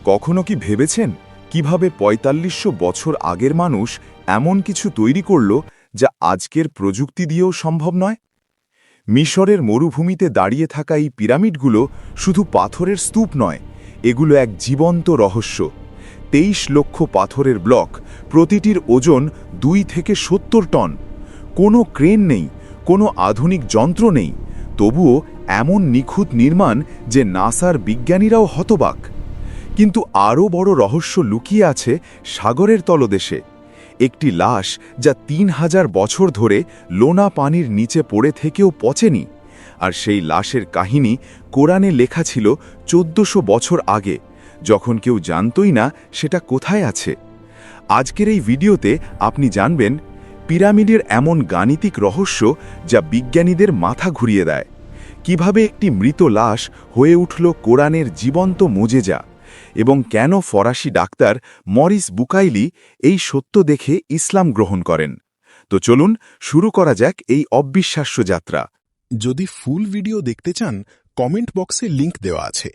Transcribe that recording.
কখনো কি ভেবেছেন কিভাবে ৪৫০০ বছর আগের মানুষ এমন কিছু তৈরি করল যা আজকের প্রযুক্তি দিয়েও সম্ভব নয়? মিশরের মরুভূমিতে দাঁড়িয়ে থাকা এই পিরামিডগুলো শুধু পাথরের স্তূপ নয়, এগুলো এক জীবন্ত রহস্য। ২৩ লক্ষ পাথরের ব্লক, প্রতিটির ওজন ২ থেকে ৭০ টন। কোনো ক্রেন নেই, কোনো আধুনিক যন্ত্র নেই, তবুও এমন নিখুঁত নির্মাণ যে নাসার বিজ্ঞানীরাও হতবাক। কিন্তু আরও বড় রহস্য লুকিয়ে আছে সাগরের তলদেশে। একটি লাশ যা ৩,০০০ বছর ধরে লোনা পানির নিচে পড়ে থেকেও পচেনি, আর সেই লাশের কাহিনী কোরআনে লেখা ছিল ১৪০০ বছর আগে, যখন কেউ জানতই না সেটা কোথায় আছে। আজকের এই ভিডিওতে আপনি জানবেন পিরামিডের এমন গাণিতিক রহস্য যা বিজ্ঞানীদের মাথা ঘুরিয়ে দেয়, কিভাবে একটি মৃত লাশ হয়ে উঠল কোরআনের জীবন্ত মোজেজা, এবং কেন ফরাসি ডাক্তার মরিস বুকাইলি এই সত্য দেখে ইসলাম গ্রহণ করেন। তো চলুন শুরু করা যাক এই অবিশ্বাস্য যাত্রা। যদি ফুল ভিডিও দেখতে চান, কমেন্ট বক্সে লিংক দেওয়া আছে।